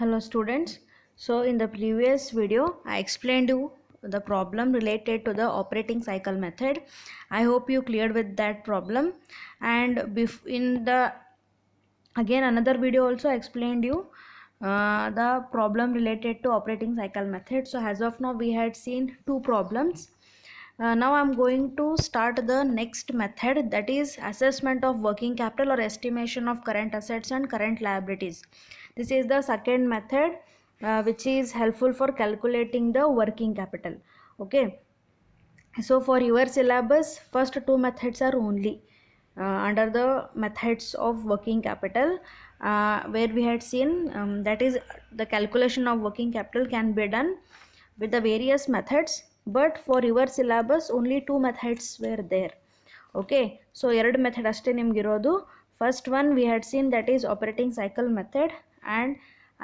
Hello students. So in the previous video I explained you the problem related to the operating cycle method. I hope you cleared with that problem, and in the again another video also I explained you the problem related to operating cycle method. So as of now we had seen two problems. Now I'm going to start the next method, that is assessment of working capital or estimation of current assets and current liabilities. This is the second method which is helpful for calculating the working capital. Okay, so for your syllabus first two methods are only under the methods of working capital, where we had seen that is the calculation of working capital can be done with the various methods, but for your syllabus only two methods were there. Okay, so ಎರಡು method ಅಷ್ಟೇ ನಿಮಗಿರೋದು. First one we had seen that is operating cycle method, and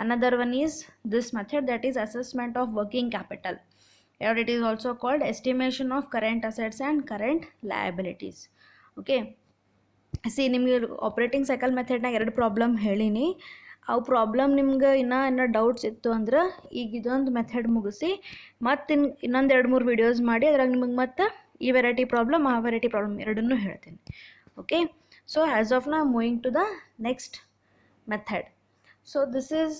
another one is this method, that is assessment of working capital, or it is also called estimation of current assets and current liabilities. Okay, C ನಿಮಗೆ operating cycle ಮೆಥಡ್ನಾಗ ಎರಡು problem ಹೇಳೀನಿ. ಅವು problem ನಿಮ್ಗೆ ಇನ್ನೂ doubts ಇತ್ತು ಅಂದ್ರೆ ಈಗ ಇದೊಂದು method ಮುಗಿಸಿ ಮತ್ತು ಇನ್ನೊಂದು ಎರಡು ಮೂರು ವಿಡಿಯೋಸ್ ಮಾಡಿ ಅದ್ರಾಗ ನಿಮಗೆ ಮತ್ತು ಈ ವೆರೈಟಿ ಪ್ರಾಬ್ಲಮ್ ಆ ವೆರೈಟಿ ಪ್ರಾಬ್ಲಮ್ ಎರಡನ್ನೂ ಹೇಳ್ತೀನಿ. Okay, so as of now moving to the next method. So this is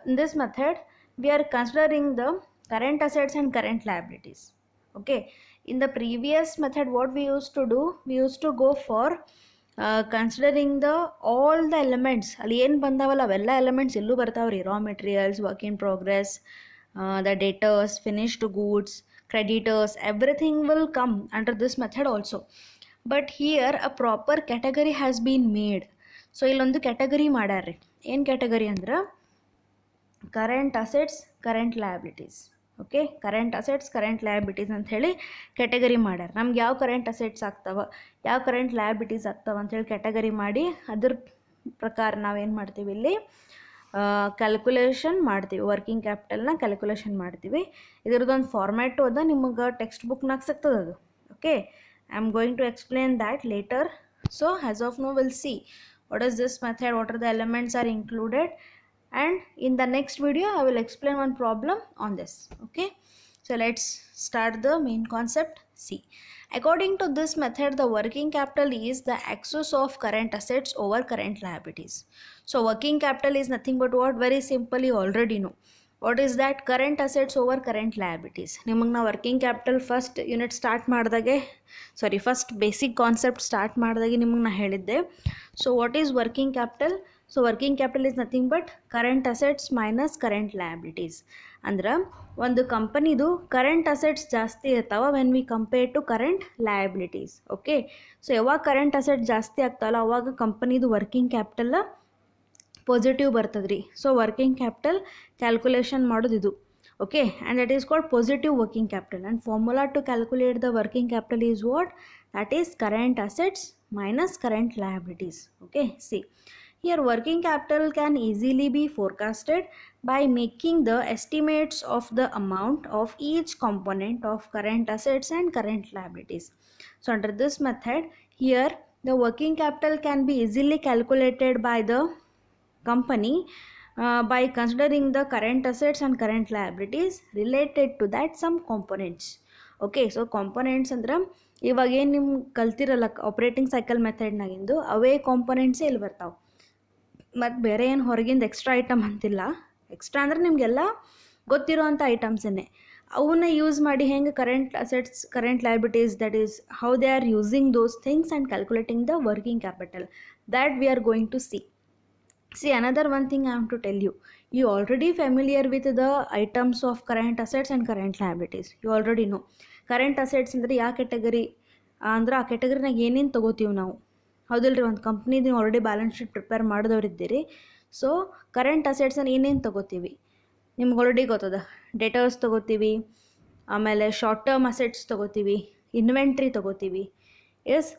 in this method we are considering the current assets and current liabilities. Okay, in the previous method what we used to do, we used to go for considering the all the elements ಅಲ್ಲಿ ಏನು ಬಂದಾವಲ್ಲ ಅವೆಲ್ಲ elements ಎಲ್ಲೂ ಬರ್ತಾವ್ರಿ. Raw materials, work in progress, the debtors, finished goods, creditors, everything will come under this method also. But here a proper category has been made. So ಇಲ್ಲೊಂದು category ಮಾಡ್ಯಾರ್ರಿ. ಏನು category ಅಂದ್ರೆ current assets, current liabilities. Okay, current assets, current liabilities ಅಂತ ಹೇಳಿ category ಮಾಡ್ಯಾರ. ನಮ್ಗೆ ಯಾವ current assets ಆಗ್ತಾವ, ಯಾವ ಕರೆಂಟ್ ಲಯಬಿಲಿಟೀಸ್ ಆಗ್ತಾವ ಅಂಥೇಳಿ ಕ್ಯಾಟಗರಿ ಮಾಡಿ ಅದ್ರ ಪ್ರಕಾರ ನಾವೇನು ಮಾಡ್ತೀವಿ, ಇಲ್ಲಿ ಕ್ಯಾಲ್ಕುಲೇಷನ್ ಮಾಡ್ತೀವಿ, ವರ್ಕಿಂಗ್ ಕ್ಯಾಪಿಟಲ್ನ ಕ್ಯಾಲ್ಕುಲೇಷನ್ ಮಾಡ್ತೀವಿ. ಇದ್ರದ್ದೊಂದು ಫಾರ್ಮ್ಯಾಟು ಅದ, ನಿಮಗೆ ಟೆಕ್ಸ್ಟ್ ಬುಕ್ನಾಗ ಸಿಗ್ತದೆ ಅದು. Okay, I am going to explain that later. So as of now will see what is this method, what are the elements are included, and in the next video I will explain one problem on this. Okay, so let's start the main concept. See, according to this method the working capital is the axis of current assets over current liabilities. So working capital is nothing but what, very simple, you already know what is that, current assets over current liabilities. ನಿಮಗೆ ನಾ working capital first unit start ಮಾಡಿದಾಗೆ, sorry first basic concept start ಮಾಡಿದಾಗೆ ನಿಮಗೆ ನಾ ಹೇಳಿದ್ದೆ. So what is working capital? So working capital is nothing but current assets minus current liabilities. ಅಂದ್ರೆ ಒಂದು ಕಂಪನಿದು ಕರೆಂಟ್ ಅಸೆಟ್ಸ್ ಜಾಸ್ತಿ ಇರ್ತಾವೆ when we compare to current liabilities. Okay, so ಯಾವಾಗ ಕರೆಂಟ್ ಅಸೆಟ್ಸ್ ಜಾಸ್ತಿ ಆಗ್ತಾವಲ್ಲ ಅವಾಗ ಕಂಪನಿದು ವರ್ಕಿಂಗ್ ಕ್ಯಾಪಿಟಲ್ ಪಾಸಿಟಿವ್ ಬರ್ತದೆ ರೀ. ಸೊ ವರ್ಕಿಂಗ್ ಕ್ಯಾಪಿಟಲ್ ಕ್ಯಾಲ್ಕುಲೇಷನ್ ಮಾಡೋದು ಇದು. Okay, and that is called positive working capital, and formula to calculate the working capital is what, that is current assets minus current liabilities. Okay, see here working capital can easily be forecasted by making the estimates of the amount of each component of current assets and current liabilities. So under this method here the working capital can be easily calculated by the company by considering the current assets and current liabilities related to that some components. Okay, so components ಅಂದ್ರೆ ಇವಾಗ ಏನು ನಿಮ್ಮ ಕಲ್ತಿರಲ್ಲ operating cycle ಮೆಥಡ್ನಾಗಿಂದು ಅವೇ ಕಾಂಪೊನೆಂಟ್ಸೇ ಇಲ್ಲಿ ಬರ್ತಾವೆ, ಮತ್ತು ಬೇರೆ ಏನು ಹೊರಗಿಂದ ಎಕ್ಸ್ಟ್ರಾ ಐಟಮ್ ಅಂತಿಲ್ಲ. ಎಕ್ಸ್ಟ್ರಾ ಅಂದ್ರೆ ನಿಮಗೆಲ್ಲ ಗೊತ್ತಿರೋವಂಥ ಐಟಮ್ಸನ್ನೇ ಅವನ್ನ ಯೂಸ್ ಮಾಡಿ ಹೆಂಗೆ current assets, current liabilities, that is how they are using those things and calculating the working capital, that we are going to see. See, another one thing I have to tell you, you already familiar with the items of current assets and current liabilities. You already know current assets ಅಂದರೆ ಯಾವ category ಅಂದ್ರೆ ಆ ಕ್ಯಾಟಗರಿನಾಗ ಏನೇನು ತೊಗೋತೀವಿ ನಾವು, ಹೌದಿಲ್ರಿ? ಒಂದು ಕಂಪ್ನಿದು ನೀವು ಆಲ್ರೆಡಿ ಬ್ಯಾಲೆನ್ಸ್ ಶೀಟ್ ಪ್ರಿಪೇರ್ ಮಾಡಿದವರಿದ್ದೀರಿ. ಸೊ ಕರೆಂಟ್ ಅಸೆಟ್ಸನ್ನು ಏನೇನು ತೊಗೋತೀವಿ ನಿಮ್ಗೆ ಆಲ್ರೆಡಿ ಗೊತ್ತದ. ಡೇಟರ್ಸ್ ತೊಗೋತೀವಿ, ಆಮೇಲೆ ಶಾರ್ಟ್ ಟರ್ಮ್ ಅಸೆಟ್ಸ್ ತೊಗೋತೀವಿ, ಇನ್ವೆಂಟ್ರಿ ತೊಗೋತೀವಿ, ಎಸ್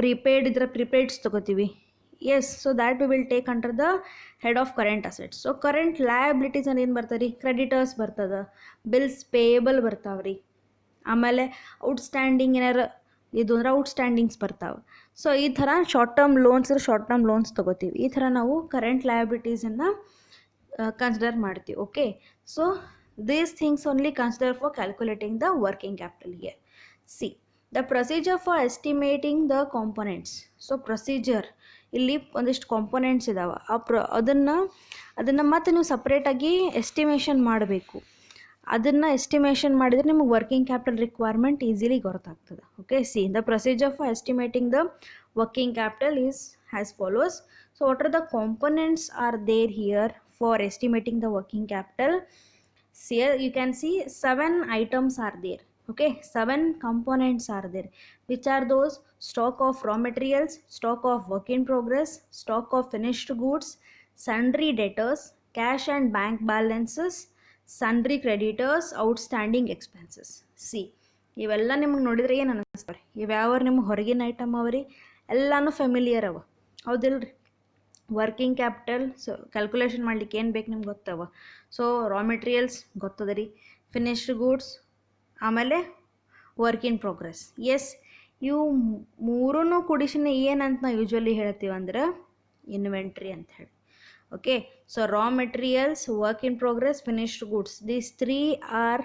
ಪ್ರೀಪೇಯ್ಡ್ ಇದ್ರೆ ಪ್ರೀಪೇಯ್ಡ್ಸ್ ತೊಗೋತೀವಿ. Yes, so that we will take under the head of current assets. So current liabilities and ಏನು ಬರ್ತದೆ ರೀ, ಕ್ರೆಡಿಟರ್ಸ್ ಬರ್ತದೆ, ಬಿಲ್ಸ್ ಪೇಯಬಲ್ ಬರ್ತಾವೆ ರೀ, ಆಮೇಲೆ ಔಟ್ಸ್ಟ್ಯಾಂಡಿಂಗ್ ಏನಾರು ಇದು ಅಂದ್ರೆ ಔಟ್ಸ್ಟ್ಯಾಂಡಿಂಗ್ಸ್ ಬರ್ತಾವೆ. ಸೊ ಈ ಥರ ಶಾರ್ಟ್ ಟರ್ಮ್ ಲೋನ್ಸ್ ತೊಗೋತೀವಿ. ಈ ಥರ ನಾವು ಕರೆಂಟ್ ಲಯಬಿಲಿಟೀಸನ್ನು ಕನ್ಸಿಡರ್ ಮಾಡ್ತೀವಿ. Okay, so these things only consider for calculating the working capital here. C the procedure for estimating the components. So procedure ಇಲ್ಲಿ ಒಂದಿಷ್ಟು ಕಾಂಪೊನೆಂಟ್ಸ್ ಇದಾವೆ. ಅದನ್ನು ಮತ್ತೆ ನೀವು ಸಪ್ರೇಟಾಗಿ ಎಸ್ಟಿಮೇಷನ್ ಮಾಡಬೇಕು. ಅದನ್ನು ಎಸ್ಟಿಮೇಷನ್ ಮಾಡಿದರೆ ನಿಮಗೆ ವರ್ಕಿಂಗ್ ಕ್ಯಾಪಿಟಲ್ ರಿಕ್ವೈರ್ಮೆಂಟ್ ಈಸಿಲಿ ಗೊತ್ತಾಗ್ತದೆ. Okay, see the procedure for estimating the working capital is as follows. So what are the components are there here for estimating the working capital? Here you can see 7 items are there. Okay, 7 components are there. Which are those? Stock of raw materials, stock of work in progress, stock of finished goods, sundry debtors, cash and bank balances, sundry creditors, outstanding expenses. See, ಇವೆಲ್ಲ ನಿಮಗೆ ನೋಡಿದ್ರೆ ಏನು ಅನ್ನಿಸ್ತಾರೆ? ಇವ್ಯಾವ ನಿಮ್ಗೆ ಹೊರಗಿನ item ಅವರಿ, ಎಲ್ಲನೂ familiar ಅವ, ಹೌದಿಲ್ರಿ? Working capital so calculation ಮಾಡ್ಲಿಕ್ಕೆ ಏನು ಬೇಕು ನಿಮ್ಗೆ ಗೊತ್ತವ. ಸೊ ರಾ ಮೆಟೀರಿಯಲ್ಸ್ ಗೊತ್ತದ ರೀ, ಫಿನಿಶ್ಡ್ ಗೂಡ್ಸ್, ಆಮೇಲೆ ವರ್ಕ್ ಇನ್ ಪ್ರೋಗ್ರೆಸ್. ಎಸ್, ಇವು ಮೂರೂ ಕೂಡಿಸಿನ ಏನಂತ ನಾವು ಯೂಶ್ವಲಿ ಹೇಳ್ತೀವಿ ಅಂದ್ರೆ ಇನ್ವೆಂಟ್ರಿ ಅಂತ ಹೇಳಿ. Okay, so raw materials, work in progress, finished goods, these 3 are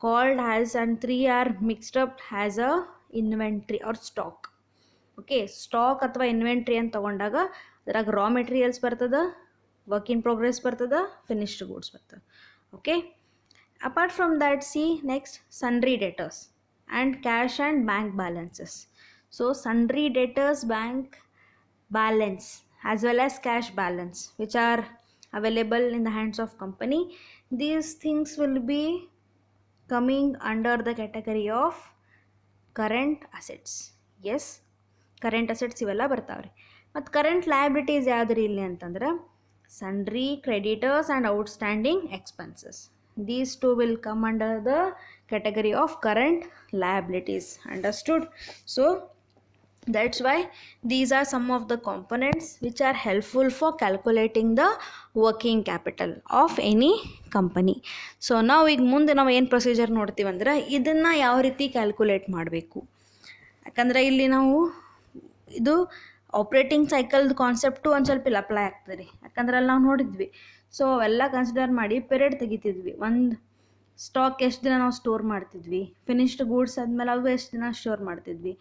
called as and 3 are mixed up as a inventory or stock. Okay, stock ಅಥವಾ ಇನ್ವೆಂಟ್ರಿ ಅಂತ ತೊಗೊಂಡಾಗ ಅದ್ರಾಗ ರಾ ಮೆಟೀರಿಯಲ್ಸ್ ಬರ್ತದೆ, ವರ್ಕ್ ಇನ್ ಪ್ರೋಗ್ರೆಸ್ ಬರ್ತದೆ, finished goods ಬರ್ತದೆ. Okay, apart from that C next sundry debtors and cash and bank balances. So sundry debtors, bank balance as well as cash balance which are available in the hands of company, these things will be coming under the category of current assets. Yes, current assets ಇವೆಲ್ಲ ಬರ್ತಾವ್ರಿ. ಮತ್ತು current liabilities ಯಾವ್ದ್ರಿ ಇಲ್ಲಿ ಅಂತಂದ್ರೆ sundry creditors and outstanding expenses. These two will come under the category of current liabilities. Understood? So that's why these are some of the components which are helpful for calculating the working capital of any company. So ನಾವು ಈಗ ಮುಂದೆ ನಾವು ಏನು procedure ನೋಡ್ತೀವಿ ಅಂದ್ರೆ ಇದನ್ನು ಯಾವ ರೀತಿ ಕ್ಯಾಲ್ಕುಲೇಟ್ ಮಾಡಬೇಕು. ಯಾಕಂದರೆ ಇಲ್ಲಿ ನಾವು ಇದು ಆಪ್ರೇಟಿಂಗ್ ಸೈಕಲ್ದು ಕಾನ್ಸೆಪ್ಟು ಒಂದು ಸ್ವಲ್ಪ ಇಲ್ಲಿ ಅಪ್ಲೈ ಆಗ್ತದೆ ರೀ. ಯಾಕಂದ್ರೆ ಅಲ್ಲಿ ನಾವು ನೋಡಿದ್ವಿ. ಸೊ ಅವೆಲ್ಲ ಕನ್ಸಿಡರ್ ಮಾಡಿ ಪಿರಿಯಡ್ ತೆಗಿತಿದ್ವಿ. ಒಂದು ಸ್ಟಾಕ್ ಎಷ್ಟು ದಿನ ನಾವು ಸ್ಟೋರ್ ಮಾಡ್ತಿದ್ವಿ, ಫಿನಿಶ್ಡ್ ಗೂಡ್ಸ್ ಆದಮೇಲೆ ಅವು ಎಷ್ಟು ದಿನ ಸ್ಟೋರ್ ಮಾಡ್ತಿದ್ವಿ,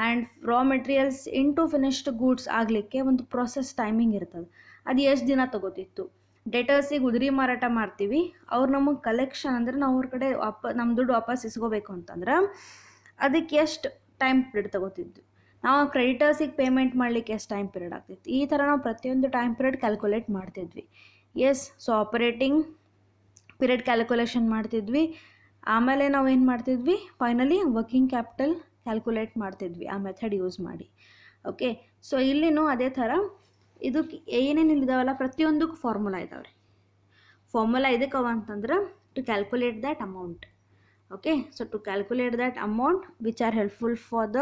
and raw materials into finished goods ಆಗಲಿಕ್ಕೆ ಒಂದು ಪ್ರೊಸೆಸ್ ಟೈಮಿಂಗ್ ಇರ್ತದೆ, ಅದು ಎಷ್ಟು ದಿನ ತೊಗೋತಿತ್ತು. ಡೆಟರ್ಸಿಗೆ ಉದುರಿ ಮಾರಾಟ ಮಾಡ್ತೀವಿ, ಅವ್ರು ನಮಗೆ ಕಲೆಕ್ಷನ್ ಅಂದರೆ ನಾವು ಅವ್ರ ಕಡೆ ನಮ್ಮ ದುಡ್ಡು ವಾಪಸ್ ಇಸ್ಕೋಬೇಕು ಅಂತಂದ್ರೆ ಅದಕ್ಕೆ ಎಷ್ಟು ಟೈಮ್ ಪೀರಿಯಡ್ ತೊಗೋತಿದ್ವಿ. ನಾವು ಕ್ರೆಡಿಟರ್ಸಿಗೆ ಪೇಮೆಂಟ್ ಮಾಡಲಿಕ್ಕೆ ಎಷ್ಟು ಟೈಮ್ ಪೀರಿಯಡ್ ಆಗ್ತಿತ್ತು. ಈ ಥರ ನಾವು ಪ್ರತಿಯೊಂದು ಟೈಮ್ ಪೀರಿಯಡ್ ಕ್ಯಾಲ್ಕುಲೇಟ್ ಮಾಡ್ತಿದ್ವಿ. Yes, so operating period calculation ಮಾಡ್ತಿದ್ವಿ. ಆಮೇಲೆ ನಾವು ಏನು ಮಾಡ್ತಿದ್ವಿ, ಫೈನಲಿ ವರ್ಕಿಂಗ್ ಕ್ಯಾಪಿಟಲ್ ಕ್ಯಾಲ್ಕುಲೇಟ್ ಮಾಡ್ತಿದ್ವಿ ಆ ಮೆಥಡ್ ಯೂಸ್ ಮಾಡಿ. ಓಕೆ, ಸೊ ಇಲ್ಲಿನೂ ಅದೇ ಥರ ಇದಕ್ಕೆ ಏನೇನು ಇದಾವಲ್ಲ ಪ್ರತಿಯೊಂದಕ್ಕೂ ಫಾರ್ಮುಲಾ ಇದಾವೆ ರೀ. ಫಾರ್ಮುಲಾ ಇದಕ್ಕವ ಅಂತಂದ್ರೆ to calculate that amount. Okay, so to calculate that amount which are helpful for the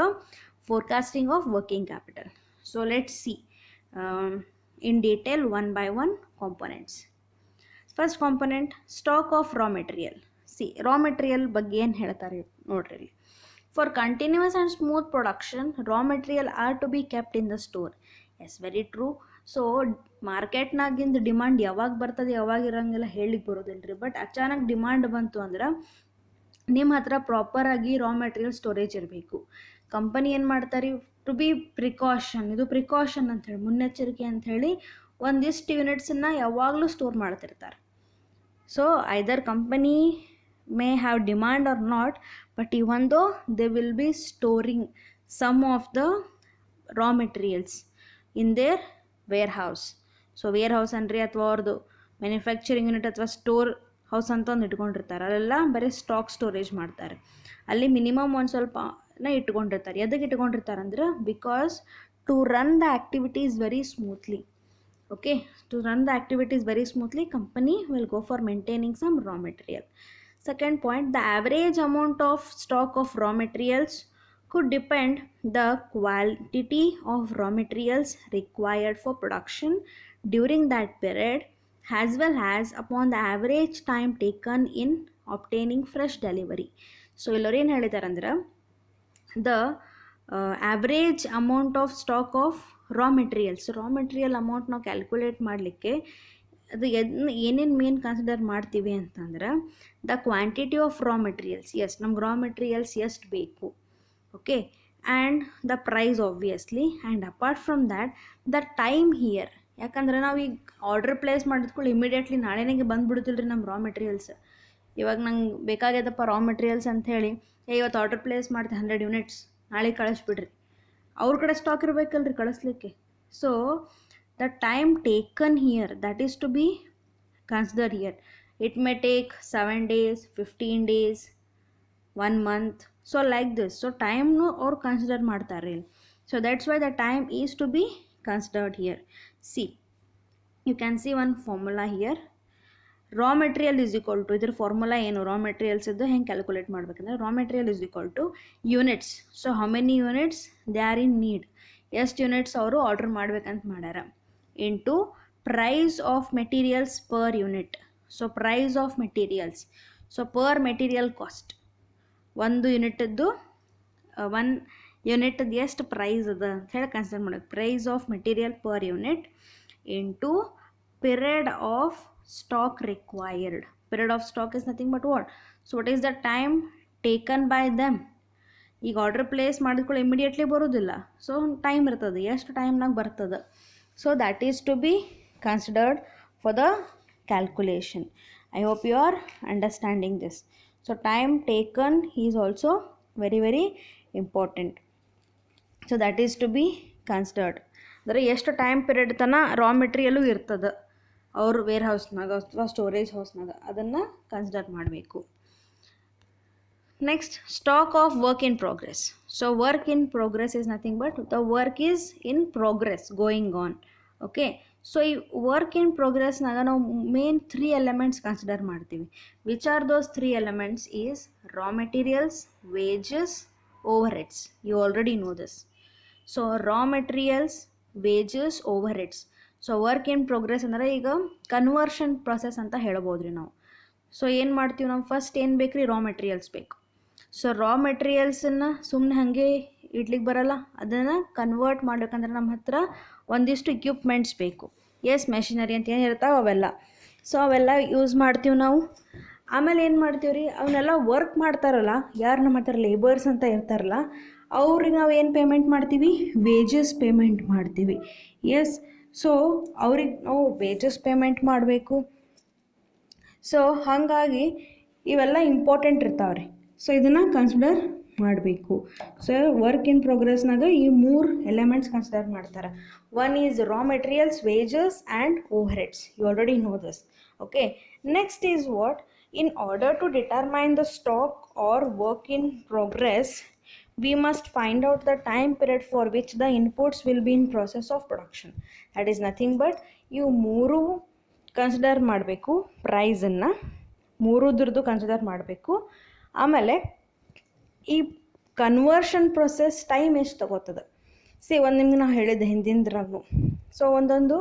forecasting of working capital. So let's see in detail one by one components. First component, stock of raw material. See, raw material ಬಗ್ಗೆ ಏನು ಹೇಳ್ತಾರೆ ನೋಡ್ರಿ ಇಲ್ಲಿ. For continuous and smooth production, raw material are to be kept in the store. Yes, very true. So ಮಾರ್ಕೆಟ್ನಾಗಿಂದ demand ಯಾವಾಗ ಬರ್ತದೆ ಯಾವಾಗ ಇರೋಂಗಿಲ್ಲ ಹೇಳಲಿಕ್ಕೆ ಬರೋದಿಲ್ಲ ರೀ. ಬಟ್ ಅಚಾನಕ್ ಡಿಮಾಂಡ್ ಬಂತು ಅಂದ್ರೆ ನಿಮ್ಮ ಹತ್ರ ಪ್ರಾಪರಾಗಿ ರಾ ಮೆಟೀರಿಯಲ್ ಸ್ಟೋರೇಜ್ ಇರಬೇಕು. ಕಂಪನಿ ಏನು ಮಾಡ್ತಾರೆ, ಟು ಬಿ ಪ್ರಿಕಾಷನ್, ಇದು ಪ್ರಿಕಾಷನ್ ಅಂಥೇಳಿ ಮುನ್ನೆಚ್ಚರಿಕೆ ಅಂಥೇಳಿ ಒಂದಿಷ್ಟು ಯೂನಿಟ್ಸನ್ನು ಯಾವಾಗಲೂ ಸ್ಟೋರ್ ಮಾಡ್ತಿರ್ತಾರೆ. So either company may have demand or not, but even though they will be storing some of the raw materials in their warehouse. So warehouse ಅನ್ರಿ ಅಥವಾ ಅವ್ರದ್ದು ಮ್ಯಾನುಫ್ಯಾಕ್ಚರಿಂಗ್ ಯೂನಿಟ್ ಅಥವಾ ಸ್ಟೋರ್ ಹೌಸ್ ಅಂತ ಒಂದು ಇಟ್ಕೊಂಡಿರ್ತಾರೆ. ಅಲ್ಲೆಲ್ಲ ಬರೀ stock storage ಮಾಡ್ತಾರೆ. ಅಲ್ಲಿ ಮಿನಿಮಮ್ ಒಂದು ಸ್ವಲ್ಪನ ಇಟ್ಕೊಂಡಿರ್ತಾರೆ. ಎದಕ್ಕೆ ಇಟ್ಕೊಂಡಿರ್ತಾರೆ ಅಂದ್ರೆ because to run the activities very smoothly. Okay, to run the activities very smoothly company will go for maintaining some raw material. Second point, the average amount of stock of raw materials could depend the quantity of raw materials required for production during that period as well as upon the average time taken in obtaining fresh delivery. So ಇಲ್ಲವ್ರು ಏನು ಹೇಳಿದಾರಂದ್ರೆ the average amount of stock of raw materials. Raw material amount ನಾವು calculate ಮಾಡಲಿಕ್ಕೆ ಅದು ಏನೇನು main consider ಮಾಡ್ತೀವಿ ಅಂತಂದ್ರೆ the quantity of raw materials, yes ನಮ್ಗೆ ರಾ ಮೆಟೀರಿಯಲ್ಸ್ ಎಷ್ಟು ಬೇಕು, okay, and the price obviously, and apart from that the time here. ಯಾಕಂದ್ರೆ ನಾವು ಈಗ ಆರ್ಡರ್ ಪ್ಲೇಸ್ ಮಾಡಿದ್ಕೊಳ್ಳಿ ಇಮಿಡಿಯೇಟ್ಲಿ ನಾಳೆನೇ ಬಂದುಬಿಡುತ್ತಿಲ್ಲ ರೀ ನಮ್ಮ ರಾ ಮೆಟೀರಿಯಲ್ಸ್. ಇವಾಗ ನಂಗೆ ಬೇಕಾಗ್ಯದಪ್ಪ ರಾ ಮೆಟೀರಿಯಲ್ಸ್ ಅಂಥೇಳಿ ಇವತ್ತು ಆರ್ಡರ್ ಪ್ಲೇಸ್ ಮಾಡ್ತೆ 100 ಯೂನಿಟ್ಸ್, ನಾಳೆ ಕಳಿಸ್ಬಿಡ್ರಿ. ಅವ್ರ ಕಡೆ ಸ್ಟಾಕ್ ಇರಬೇಕಲ್ರಿ ಕಳಿಸ್ಲಿಕ್ಕೆ. So the time taken here, that is to be considered here. It may take 7 days, 15 days, 1 month, so like this. So time no or consider ಮಾಡ್ತಾರೆ. So that's why the time is to be considered here. See, you can see one formula here. Raw material is equal to, ಇದ್ರ formula ಏನು, raw materials ಇದ್ದು ಹೆಂಗೆ calculate ಮಾಡ್ಬೇಕಂದ್ರೆ raw material is equal to units. So how many units they are in need, ಎಷ್ಟು units ಅವರು order ಮಾಡ್ಬೇಕಂತ ಮಾಡ್ಯಾರ, into price of materials per unit. So price of materials, so per material cost, ಒಂದು ಯೂನಿಟದ್ದು one ಯೂನಿಟದ್ದು ಎಷ್ಟು price ಅದ ಅಂತ ಹೇಳಿ ಕನ್ಸಿಡರ್ ಮಾಡೋದು. Price of material per unit into period of stock required. Period of stock is nothing but what? So what is the time taken by them? ಈಗ order place ಮಾಡಿದ್ಕೊಳ್ಳಿ immediately ಬರೋದಿಲ್ಲ, so time ಇರ್ತದೆ, ಎಷ್ಟು ಟೈಮ್ನಾಗ ಬರ್ತದೆ. So that is to be considered for the calculation. I hope you are understanding this. So time taken is also very very important. So that is to be considered. ಅಂದರೆ ಎಷ್ಟು time period ತನಕ ರಾ material ಇರ್ತದೆ ಅವ್ರ wear ಹೌಸ್ನಾಗ ಅಥವಾ storage ಹೌಸ್ನಾಗ, ಅದನ್ನು consider ಮಾಡಬೇಕು. Next, stock of work in progress. So work in progress is nothing but the work is in progress going on. Okay, so ಈ work in ಪ್ರೋಗ್ರೆಸ್ನಾಗ ನಾವು ಮೇನ್ 3 ಎಲಿಮೆಂಟ್ಸ್ ಕನ್ಸಿಡರ್ ಮಾಡ್ತೀವಿ. Which are those 3 elements is raw materials, wages, overheads. You already know this. So raw materials, wages, overheads. So work in progress ಅಂದರೆ ಈಗ conversion process ಅಂತ ಹೇಳ್ಬೋದು ರೀ ನಾವು. So ಏನು ಮಾಡ್ತೀವಿ ನಾವು, ಫಸ್ಟ್ ಏನು ಬೇಕು ರೀ, ರಾ ಮೆಟೀರಿಯಲ್ಸ್ ಬೇಕು. ಸೊ ರಾ ಮೆಟೀರಿಯಲ್ಸನ್ನು ಸುಮ್ಮನೆ ಹಾಗೆ ಇಡ್ಲಿಕ್ಕೆ ಬರೋಲ್ಲ, ಅದನ್ನು ಕನ್ವರ್ಟ್ ಮಾಡ್ಬೇಕಂದ್ರೆ ನಮ್ಮ ಹತ್ರ ಒಂದಿಷ್ಟು ಇಕ್ವಿಪ್ಮೆಂಟ್ಸ್ ಬೇಕು. ಎಸ್, ಮೆಷಿನರಿ ಅಂತ ಏನು ಇರ್ತಾವೆ ಅವೆಲ್ಲ. ಸೊ ಅವೆಲ್ಲ ಯೂಸ್ ಮಾಡ್ತೀವಿ ನಾವು. ಆಮೇಲೆ ಏನು ಮಾಡ್ತೀವಿ ರೀ, ಅವನ್ನೆಲ್ಲ ವರ್ಕ್ ಮಾಡ್ತಾರಲ್ಲ, ಯಾರು ನಮ್ಮ ಹತ್ರ ಲೇಬರ್ಸ್ ಅಂತ ಇರ್ತಾರಲ್ಲ, ಅವ್ರಿಗೆ ನಾವು ಏನು ಪೇಮೆಂಟ್ ಮಾಡ್ತೀವಿ, ವೇಜಸ್ ಪೇಮೆಂಟ್ ಮಾಡ್ತೀವಿ. ಎಸ್, ಸೊ ಅವ್ರಿಗೆ ನಾವು ವೇಜಸ್ ಪೇಮೆಂಟ್ ಮಾಡಬೇಕು. ಸೊ ಹಾಗಾಗಿ ಇವೆಲ್ಲ ಇಂಪಾರ್ಟೆಂಟ್ ಇರ್ತಾವೆ ರೀ. ಸೊ ಇದನ್ನು ಕನ್ಸಿಡರ್ ಮಾಡಬೇಕು. ಸೊ ವರ್ಕ್ ಇನ್ ಪ್ರೋಗ್ರೆಸ್ನಾಗ ಈ 3 ಎಲಿಮೆಂಟ್ಸ್ ಕನ್ಸಿಡರ್ ಮಾಡ್ತಾರೆ. One is raw materials, wages and overheads. You already know this. Okay, next is what, in order to determine the stock or work in progress, we must find out the time period for which the inputs will be in process of production. That is nothing but you 3 consider ಮಾಡಬೇಕು. ಪ್ರೈಸನ್ನು 3ದ್ರದ್ದು consider ಮಾಡಬೇಕು. ಆಮೇಲೆ ಈ conversion process time ಎಷ್ಟು ತಗೋತದೆ. ಒಂದು ನಿಮ್ಗೆ ನಾವು ಹೇಳಿದ್ದೆ ಹಿಂದಿಂದ್ರಾಗೂ. ಸೊ ಒಂದೊಂದು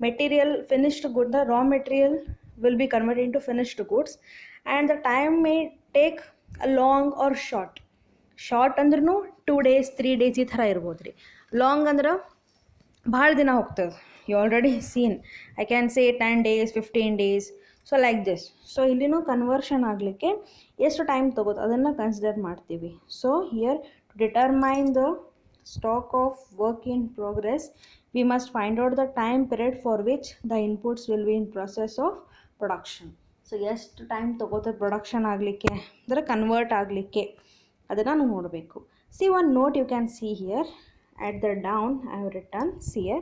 material finished good, the raw material will be converted into finished goods and the time may take a long or short. Short ಅಂದ್ರೂ 2 days 3 days ಈ ಥರ ಇರ್ಬೋದು ರೀ. ಲಾಂಗ್ ಅಂದ್ರೆ ಭಾಳ ದಿನ ಹೋಗ್ತದೆ. You already seen, I can say 10 days 15 days. So like this. So ಇಲ್ಲಿನೂ ಕನ್ವರ್ಷನ್ ಆಗಲಿಕ್ಕೆ ಎಷ್ಟು ಟೈಮ್ ತೊಗೋದು ಅದನ್ನು ಕನ್ಸಿಡರ್ ಮಾಡ್ತೀವಿ. So here to determine the stock of work in progress, we must find out the time period for which the inputs will be in process of production. So ಎಷ್ಟು time ತೊಗೋತದೆ production ಆಗಲಿಕ್ಕೆ, ಅಂದರೆ convert ಆಗಲಿಕ್ಕೆ, ಅದನ್ನು ನಾವು ನೋಡಬೇಕು. one note you can see here at the down I have written here,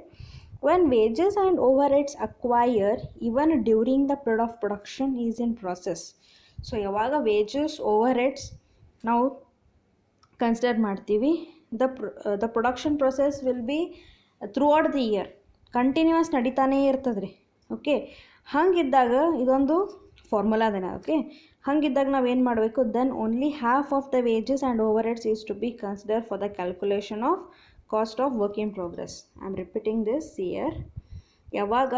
when wages and overheads acquire even during the period of production is in process. So ಯಾವಾಗ wages overheads ನಾವು consider ಮಾಡ್ತೀವಿ, the production process will be throughout the year, continuous ನಡೀತಾನೇ ಇರ್ತದೆ ರೀ. Okay, ಹಾಗಿದ್ದಾಗ ಇದೊಂದು formula ಅದೇನ. Okay, ಹಾಗಿದ್ದಾಗ ನಾವೇನು ಮಾಡಬೇಕು, then only half of the wages and overheads is to be consider for the calculation of cost of work in progress. I am repeating this year. ಯಾವಾಗ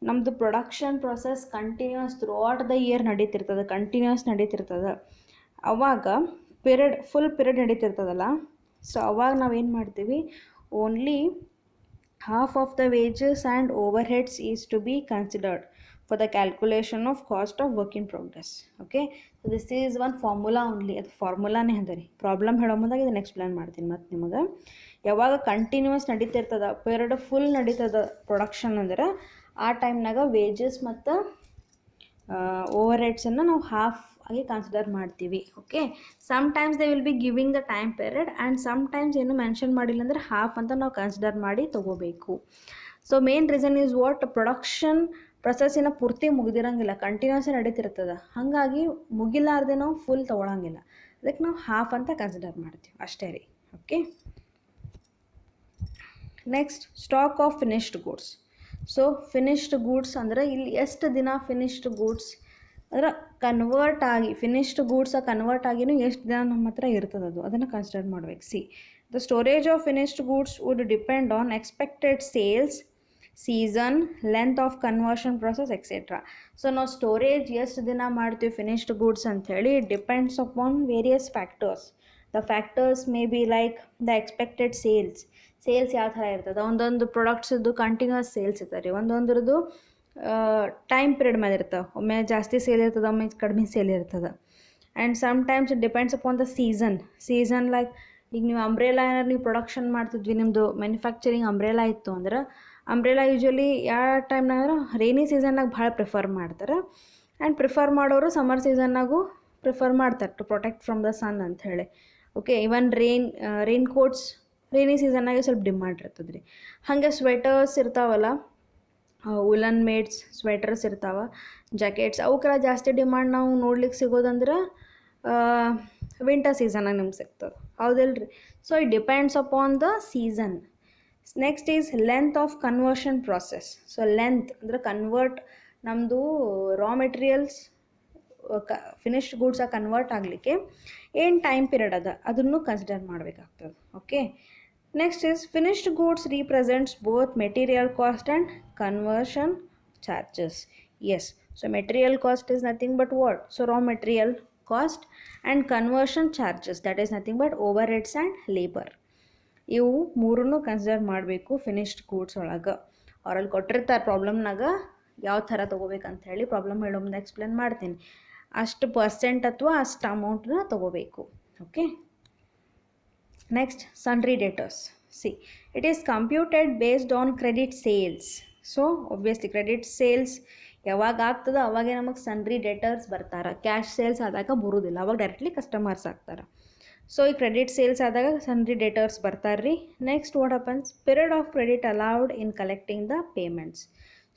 ನಮ್ಮದು production process continuous throughout the year ನಡೀತಿರ್ತದೆ, continuous ನಡೀತಿರ್ತದೆ, ಅವಾಗ full period ನಡೀತಿರ್ತದಲ್ಲ, so ಅವಾಗ ನಾವೇನು ಮಾಡ್ತೀವಿ, only half of the wages and overheads is to be considered for the calculation of cost of work in progress. Okay, so this is one formula only. ಅದು ಫಾರ್ಮುಲಾನೇ ಅದ ರೀ. Problem ಹೇಳೋ ಮುಂದಾಗ ಇದನ್ನು ಎಕ್ಸ್ಪ್ಲೇನ್ ಮಾಡ್ತೀನಿ ಮತ್ತು ನಿಮಗೆ. ಯಾವಾಗ ಕಂಟಿನ್ಯೂಸ್ ನಡೀತಿರ್ತದ, ಪೀರಿಯಡ್ ಫುಲ್ ನಡೀತದ ಪ್ರೊಡಕ್ಷನ್ ಅಂದ್ರೆ ಆ ಟೈಮ್ನಾಗ ವೇಜಸ್ ಮತ್ತು ಓವರ್ ಹೆಡ್ಸನ್ನು ನಾವು ಹಾಫ್ ಆಗಿ ಕನ್ಸಿಡರ್ ಮಾಡ್ತೀವಿ. Okay, sometimes they will be giving the time period and sometimes ಏನು ಮೆನ್ಷನ್ ಮಾಡಿಲ್ಲ ಅಂದರೆ ಹಾಫ್ ಅಂತ ನಾವು ಕನ್ಸಿಡರ್ ಮಾಡಿ ತೊಗೋಬೇಕು. So main reason is what, production ಪ್ರೊಸೆಸ್ಸಿನ ಪೂರ್ತಿ ಮುಗಿದಿರಂಗಿಲ್ಲ, ಕಂಟಿನ್ಯೂಸ್ ನಡೀತಿರ್ತದೆ. ಹಾಗಾಗಿ ಮುಗಿಲಾರ್ದೆ ನಾವು ಫುಲ್ ತೊಗೊಳಂಗಿಲ್ಲ, ಅದಕ್ಕೆ ನಾವು ಹಾಫ್ ಅಂತ ಕನ್ಸಿಡರ್ ಮಾಡ್ತೀವಿ ಅಷ್ಟೇ ರೀ. Okay, next stock of finished goods. So finished goods ಅಂದರೆ ಇಲ್ಲಿ ಎಷ್ಟು ದಿನ ಫಿನಿಶ್ಡ್ ಗೂಡ್ಸ್ ಅಂದ್ರೆ ಕನ್ವರ್ಟ್ ಆಗಿ, ಫಿನಿಶ್ಡ್ ಗೂಡ್ಸಾಗಿ ಕನ್ವರ್ಟ್ ಆಗಿನೂ ಎಷ್ಟು ದಿನ ನಮ್ಮ ಹತ್ರ ಇರ್ತದೆ ಅದನ್ನು ಕನ್ಸಿಡರ್ ಮಾಡ್ಬೇಕು. See, the storage of finished goods would depend on expected sales, season, length of conversion process etcetera. So ನಾವು ಸ್ಟೋರೇಜ್ ಎಷ್ಟು ದಿನ ಮಾಡ್ತೀವಿ ಫಿನಿಶ್ಡ್ ಗೂಡ್ಸ್ ಅಂಥೇಳಿ depends upon various factors. The factors may be like the expected sales ಯಾವ ಥರ ಇರ್ತದೆ. ಒಂದೊಂದು ಪ್ರಾಡಕ್ಟ್ಸದ್ದು continuous sales ಇರ್ತದೆ ರೀ, ಒಂದೊಂದ್ರದ್ದು ಟೈಮ್ ಪೀರಿಯಡ್ ಮೇಲೆ ಇರ್ತವೆ. ಒಮ್ಮೆ ಜಾಸ್ತಿ ಸೇಲ್ ಇರ್ತದೆ, ಒಮ್ಮೆ ಕಡಿಮೆ ಸೇಲ್ ಇರ್ತದೆ. And sometimes it depends upon the season like ಈಗ ನೀವು ಅಂಬ್ರೆಲಾ ಏನಾರು ನೀವು ಪ್ರೊಡಕ್ಷನ್ ಮಾಡ್ತಿದ್ವಿ, ನಿಮ್ಮದು ಮ್ಯಾನುಫ್ಯಾಕ್ಚರಿಂಗ್ ಅಂಬ್ರೆಲಾ ಇತ್ತು ಅಂದ್ರೆ ಅಂಬ್ರೆಲಾ ಯೂಶ್ವಲಿ ಯಾವ ಟೈಮ್ನಾಗ ರೈನಿ ಸೀಸನ್ನಾಗ ಭಾಳ ಪ್ರಿಫರ್ ಮಾಡ್ತಾರೆ. ಆ್ಯಂಡ್ ಪ್ರಿಫರ್ ಮಾಡೋರು ಸಮ್ಮರ್ ಸೀಸನ್ನಾಗೂ ಪ್ರಿಫರ್ ಮಾಡ್ತಾರೆ ಟು ಪ್ರೊಟೆಕ್ಟ್ ಫ್ರಮ್ ದ ಸನ್ ಅಂಥೇಳಿ. ಓಕೆ, ಇವನ್ ರೈನ್ ಕೋಟ್ಸ್ ರೈನಿ ಸೀಸನ್ನಾಗೆ ಸ್ವಲ್ಪ ಡಿಮಾಂಡ್ ಇರ್ತದೆ ರೀ. ಹಾಗೆ ಸ್ವೆಟರ್ಸ್ ಇರ್ತಾವಲ್ಲ, ವುಲನ್ ಮೇಡ್ಸ್ ಸ್ವೆಟರ್ಸ್ ಇರ್ತಾವೆ, ಜಾಕೆಟ್ಸ್, ಅವಕ್ಕೆಲ್ಲ ಜಾಸ್ತಿ ಡಿಮಾಂಡ್ ನಾವು ನೋಡ್ಲಿಕ್ಕೆ ಸಿಗೋದಂದ್ರೆ ವಿಂಟರ್ ಸೀಸನ್ನಾಗ ನಿಮ್ಗೆ ಸಿಗ್ತದೆ, ಹೌದಿಲ್ಲ ರೀ. So it depends upon the season. Next is length of conversion process. So length ಅಂದರೆ ಕನ್ವರ್ಟ್, ನಮ್ಮದು ರಾ ಮೆಟೀರಿಯಲ್ಸ್ ಫಿನಿಶ್ಡ್ ಗೂಡ್ಸಾಗಿ ಕನ್ವರ್ಟ್ ಆಗಲಿಕ್ಕೆ ಏನು ಟೈಮ್ ಪೀರಿಯಡ್ ಅದ ಅದನ್ನು ಕನ್ಸಿಡರ್ ಮಾಡಬೇಕಾಗ್ತದೆ. Okay, next is finished goods represents both material cost and conversion charges. Yes, so material cost is nothing but what, so raw material cost and conversion charges that is nothing but overheads and labour. ಇವು ಮೂರನ್ನು consider ಮಾಡಬೇಕು finished goods ಒಳಗೆ. ಅವರಲ್ಲಿ ಕೊಟ್ಟಿರ್ತಾರೆ ಪ್ರಾಬ್ಲಮ್ನಾಗ ಯಾವ ಥರ ತೊಗೋಬೇಕಂತ ಹೇಳಿ, problem ಹೇಳೋ ಮುಂದೆ ಎಕ್ಸ್ಪ್ಲೇನ್ ಮಾಡ್ತೀನಿ. ಅಷ್ಟು ಪರ್ಸೆಂಟ್ ಅಥವಾ ಅಷ್ಟು ಅಮೌಂಟನ್ನ ತೊಗೋಬೇಕು. Okay, next sundry ಡೇಟರ್ಸ್. C, it is computed based on credit sales. So obviously credit sales ಯಾವಾಗ ಆಗ್ತದೆ ಅವಾಗೇ ನಮಗೆ ಸನ್ರಿ ಡೇಟರ್ಸ್ ಬರ್ತಾರೆ. ಕ್ಯಾಶ್ ಸೇಲ್ಸ್ ಆದಾಗ ಬರೋದಿಲ್ಲ, ಅವಾಗ ಡೈರೆಕ್ಟ್ಲಿ ಕಸ್ಟಮರ್ಸ್ ಆಗ್ತಾರೆ. ಸೊ ಈ ಕ್ರೆಡಿಟ್ ಸೇಲ್ಸ್ ಆದಾಗ ಸನ್ರಿ ಡೇಟರ್ಸ್ ಬರ್ತಾರೆ ರೀ. Next what happens, period of credit allowed in collecting the payments.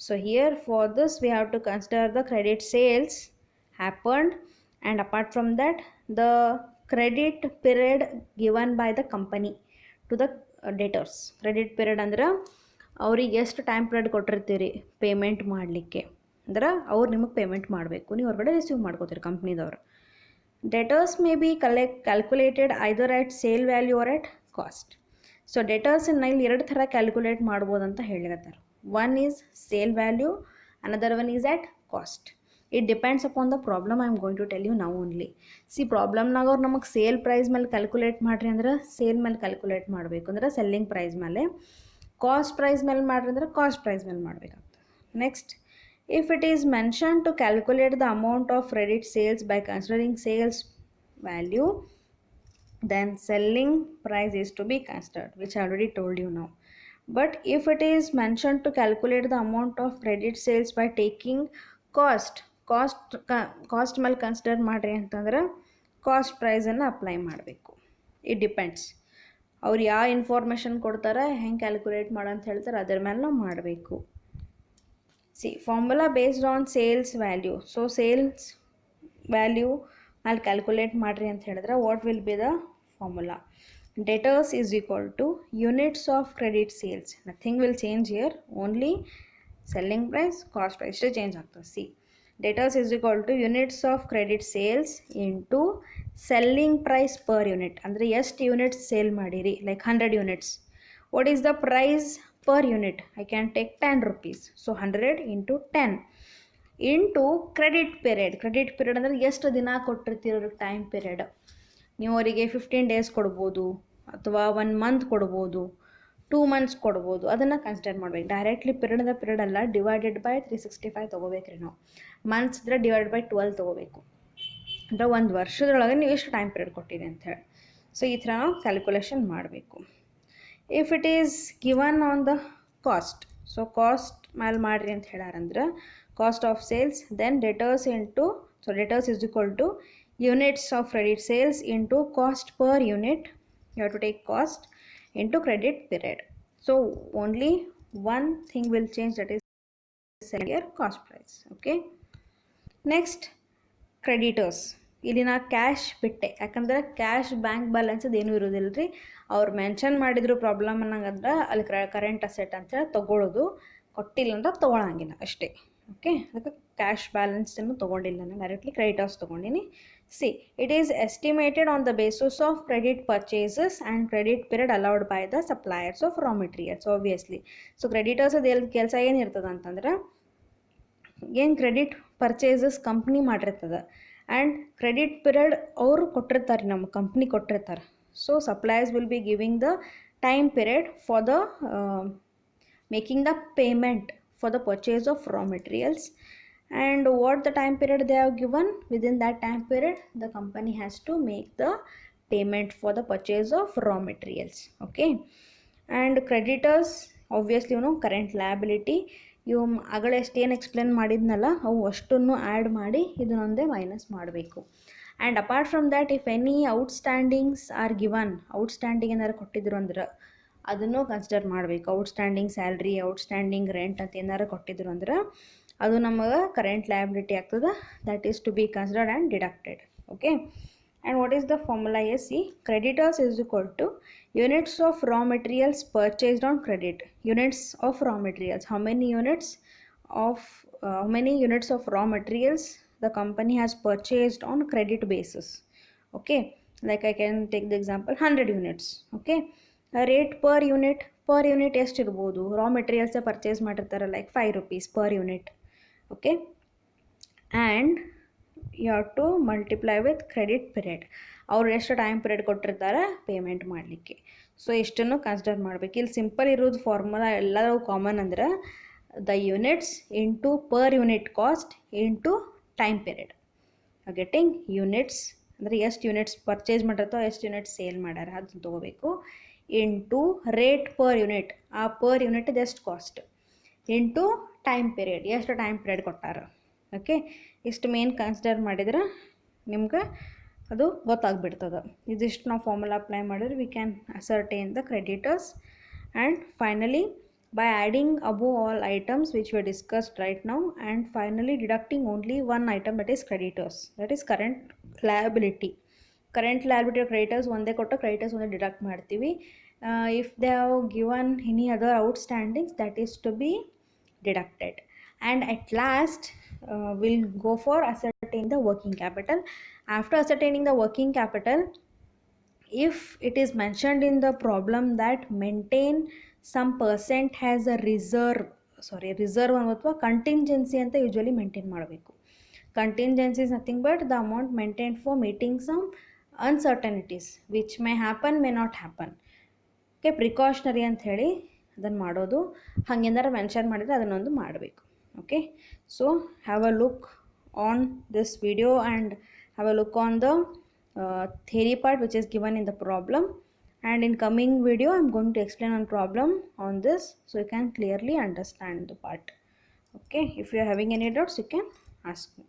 So here for this we have to consider the credit sales happened, and apart from that the credit period given by the company to the debtors. credit period ಅಂದ್ರೆ ಅವ್ರಿಗೆ ಎಷ್ಟು time period ಕೊಟ್ಟಿರ್ತೀರಿ payment ಮಾಡಲಿಕ್ಕೆ, ಅಂದ್ರೆ ಅವ್ರು ನಿಮಗೆ payment ಮಾಡಬೇಕು, ನೀವು ಹೊರಗಡೆ ರಿಸೀವ್ ಮಾಡ್ಕೋತೀರಿ ಕಂಪ್ನಿದವ್ರು. Debtors may be calculated either at sale value or at cost. So ಡೆಟರ್ಸನ್ನು ಇಲ್ಲಿ ಎರಡು ಥರ ಕ್ಯಾಲ್ಕುಲೇಟ್ ಮಾಡ್ಬೋದು ಅಂತ ಹೇಳಿರ್ತಾರೆ. One is sale value, another one is at cost. It depends upon the problem I am going to tell you ನಾವು only. See, ಪ್ರಾಬ್ಲಮ್ನಾಗ ಅವ್ರು ನಮಗೆ ಸೇಲ್ ಪ್ರೈಸ್ ಮೇಲೆ ಕ್ಯಾಲ್ಕುಲೇಟ್ ಮಾಡಿರಿ ಅಂದ್ರೆ ಸೇಲ್ ಮೇಲೆ ಕ್ಯಾಲ್ಕುಲೇಟ್ ಮಾಡಬೇಕು ಅಂದ್ರೆ ಸೆಲ್ಲಿಂಗ್ ಪ್ರೈಸ್ ಮೇಲೆ, ಕಾಸ್ಟ್ ಪ್ರೈಸ್ ಮೇಲೆ ಮಾಡಿರಿ ಅಂದ್ರೆ ಕಾಸ್ಟ್ ಪ್ರೈಸ್ ಮೇಲೆ ಮಾಡಬೇಕಾಗ್ತದೆ. Next, if it is mention to calculate the amount of credit sales by considering sales value, then selling price is to be considered, which I already told you now. But if it is mentioned to calculate the amount of credit sales by taking cost ಮೇಲೆ consider ಮಾಡಿರಿ ಅಂತಂದ್ರೆ cost ಪ್ರೈಸನ್ನು apply ಮಾಡಬೇಕು. It depends ಅವ್ರು ಯಾವ information ಕೊಡ್ತಾರೆ, ಹೆಂಗೆ calculate ಮಾಡಂತ ಹೇಳ್ತಾರೆ, ಅದರ ಮೇಲೆ ನಾವು ಮಾಡಬೇಕು. C, formula based on sales value. So sales value ಮೇಲೆ ಕ್ಯಾಲ್ಕುಲೇಟ್ ಮಾಡಿರಿ ಅಂತ ಹೇಳಿದ್ರೆ what will be the formula? debtors is equal to units of credit sales. Nothing will change here, only selling price, cost price change ಆಗ್ತದೆ. C, debtors is equal to units of credit sales into selling price per unit. ಅಂದರೆ ಎಷ್ಟು units sale ಮಾಡಿರಿ, like 100 units. What is the price per unit? I can take 10 rupees. So 100 into 10 into credit period. Credit period ಅಂದರೆ ಎಷ್ಟು ದಿನ ಕೊಟ್ಟಿರ್ತೀರ time period. ನೀವು ಅವರಿಗೆ 15 days ಕೊಡ್ಬೋದು ಅಥವಾ 1 ಮಂತ್ ಕೊಡ್ಬೋದು, 2 ಮಂತ್ಸ್ ಕೊಡ್ಬೋದು. ಅದನ್ನು ಕನ್ಸಿಡರ್ ಮಾಡ್ಬೇಕು. ಡೈರೆಕ್ಟ್ಲಿ ಪಿರಿಯಡ್ ಅಲ್ಲ, ಡಿವೈಡೆಡ್ ಬೈ 365 ತೊಗೋಬೇಕ್ರಿ ನಾವು. ಮಂತ್ಸ್ ಇದ್ರೆ ಡಿವೈಡ್ ಬೈ 12 ತೊಗೋಬೇಕು. ಅಂದರೆ 1 ವರ್ಷದೊಳಗೆ ನೀವು ಎಷ್ಟು ಟೈಮ್ ಪೀರಿಯಡ್ ಕೊಟ್ಟಿರಿ ಅಂಥೇಳಿ. ಸೊ ಈ ಥರ ನಾವು ಕ್ಯಾಲ್ಕುಲೇಷನ್ ಮಾಡಬೇಕು. If it is given on the cost, so cost ಮೇಲೆ ಮಾಡಿರಿ ಅಂತ ಹೇಳಾರಂದ್ರೆ cost of sales, then debtors is equal to units of credit sales into cost per unit. You have to take cost into credit period. So only one thing will change, that is your cost price. Okay, next creditors. ಇಲ್ಲಿ ನಾ cash ಬಿಟ್ಟೆ, ಯಾಕಂದ್ರೆ cash bank ಬ್ಯಾಲೆನ್ಸದು ಏನೂ ಇರೋದಿಲ್ಲ ರೀ. ಅವ್ರು mention ಮಾಡಿದ್ರು problem ಅನ್ನಂಗಂದ್ರೆ ಅಲ್ಲಿ ಕರೆಂಟ್ ಅಸೆಟ್ ಅಂತೇಳಿ ತೊಗೊಳ್ಳೋದು, ಕೊಟ್ಟಿಲ್ಲ ಅಂದ್ರೆ ತೊಗೊಳಂಗಿಲ್ಲ ಅಷ್ಟೇ. ಓಕೆ, ಅದಕ್ಕೆ ಕ್ಯಾಶ್ ಬ್ಯಾಲೆನ್ಸನ್ನು ತೊಗೊಂಡಿಲ್ಲ, ನಾನು ಡೈರೆಕ್ಟ್ಲಿ ಕ್ರೆಡಿಟರ್ಸ್ ತೊಗೊಂಡಿನಿ. See, it is estimated on the basis of credit purchases and credit period allowed by the suppliers of raw materials obviously. So ಕ್ರೆಡಿಟರ್ಸದು ಕೆಲಸ ಏನಿರ್ತದೆ ಅಂತಂದ್ರೆ, ಏನು ಕ್ರೆಡಿಟ್ ಪರ್ಚೇಸಸ್ ಕಂಪ್ನಿ ಮಾಡಿರ್ತದೆ ಆ್ಯಂಡ್ ಕ್ರೆಡಿಟ್ ಪೀರಿಯಡ್ ಅವರು ಕೊಟ್ಟಿರ್ತಾರೆ, ನಮ್ಮ ಕಂಪ್ನಿ ಕೊಟ್ಟಿರ್ತಾರೆ. So suppliers will be giving the time period for the making the payment for the purchase of raw materials, and what the time period they have given, within that time period the company has to make the payment for the purchase of raw materials. Okay, and creditors obviously current liability. ಇವು ಆಗಲೇ ಏನು explain ಮಾಡಿದ್ನಲ್ಲ, ಅವು ಅಷ್ಟನ್ನು add ಮಾಡಿ ಇದನ್ನೊಂದೇ minus ಮಾಡಬೇಕು. And apart from that, if any outstandings are given, outstanding ಏನಾರು ಕೊಟ್ಟಿದ್ರು ಅಂದ್ರೆ ಅದನ್ನು ಕನ್ಸಿಡರ್ ಮಾಡಬೇಕು. ಔಟ್ಸ್ಟ್ಯಾಂಡಿಂಗ್ ಸ್ಯಾಲ್ರಿ, ಔಟ್ಸ್ಟ್ಯಾಂಡಿಂಗ್ ರೆಂಟ್ ಅಂತ ಏನಾರು ಕೊಟ್ಟಿದ್ರು ಅಂದ್ರೆ ಅದು ನಮಗೆ ಕರೆಂಟ್ ಲಯಬಿಲಿಟಿ ಆಗ್ತದೆ. That is to be considered and deducted. Okay, and what is the formula is, see, creditors is equal to units of raw materials purchased on credit. Units of raw materials, how many units of raw materials the company has purchased on credit basis. Okay, like I can take the example 100 units. Okay, rate per unit ಎಷ್ಟಿರ್ಬೋದು? Raw ಮೆಟೀರಿಯಲ್ಸೇ purchase ಮಾಡಿರ್ತಾರೆ, like 5 rupees per unit. Okay, and you have to multiply with credit period. ಅವ್ರು ಎಷ್ಟು time period ಕೊಟ್ಟಿರ್ತಾರೆ payment ಮಾಡಲಿಕ್ಕೆ. So ಇಷ್ಟನ್ನು consider ಮಾಡಬೇಕು. ಇಲ್ಲಿ ಸಿಂಪಲ್ ಇರೋದು ಫಾರ್ಮುಲಾ ಎಲ್ಲರೂ ಕಾಮನ್ ಅಂದ್ರೆ the units into per unit cost into time period. Getting units ಅಂದರೆ ಎಷ್ಟು ಯೂನಿಟ್ಸ್ ಪರ್ಚೇಸ್ ಮಾಡಿರ್ತೋ ಎಷ್ಟು ಯೂನಿಟ್ಸ್ ಸೇಲ್ ಮಾಡ್ಯಾರ ಅದನ್ನು ತೊಗೋಬೇಕು, ಇಂಟು ರೇಟ್ ಪರ್ ಯೂನಿಟ್, ಆ ಪರ್ ಯೂನಿಟ್ ಎಷ್ಟು ಕಾಸ್ಟ್, ಇಂಟು ಟೈಮ್ ಪೀರಿಯಡ್, ಎಷ್ಟು ಟೈಮ್ ಪೀರಿಯಡ್ ಕೊಟ್ಟಾರ. ಓಕೆ, ಇಷ್ಟು ಮೇನ್ ಕನ್ಸಿಡರ್ ಮಾಡಿದ್ರೆ ನಿಮ್ಗೆ ಅದು ಗೊತ್ತಾಗ್ಬಿಡ್ತದೆ. ಇದಿಷ್ಟು ನಾವು ಫಾರ್ಮುಲಾ ಅಪ್ಲೈ ಮಾಡಿದ್ರೆ we can ascertain the creditors. And finally, by adding above all items which were discussed right now and finally deducting only one item, that is creditors, that is current liability. Current liability of creditors ಒಂದೇ ಕೊಟ್ಟು creditors ಒಂದೇ deduct ಮಾಡ್ತೀವಿ. If they have given any other outstandings, that is to be deducted. And at last we'll go for ascertaining the working capital. After ascertaining the working capital, if it is mentioned in the problem that maintain some percent has a reserve ಅಥವಾ contingency ಅಂತ usually maintain ಮಾಡಬೇಕು. Contingency is nothing but the amount maintain for meeting some uncertainties which may happen, may not happen. Okay, precautionary ಅಂತ ಹೇಳಿ ಅದನ್ನು ಮಾಡೋದು. ಹಾಗೇನಾರು mention ಮಾಡಿದರೆ ಅದನ್ನೊಂದು ಮಾಡಬೇಕು. Okay, so have a look on this video and have a look on the theory part which is given in the problem, and in coming video I am going to explain one problem on this so you can clearly understand the part. Okay, if you are having any doubts you can ask me.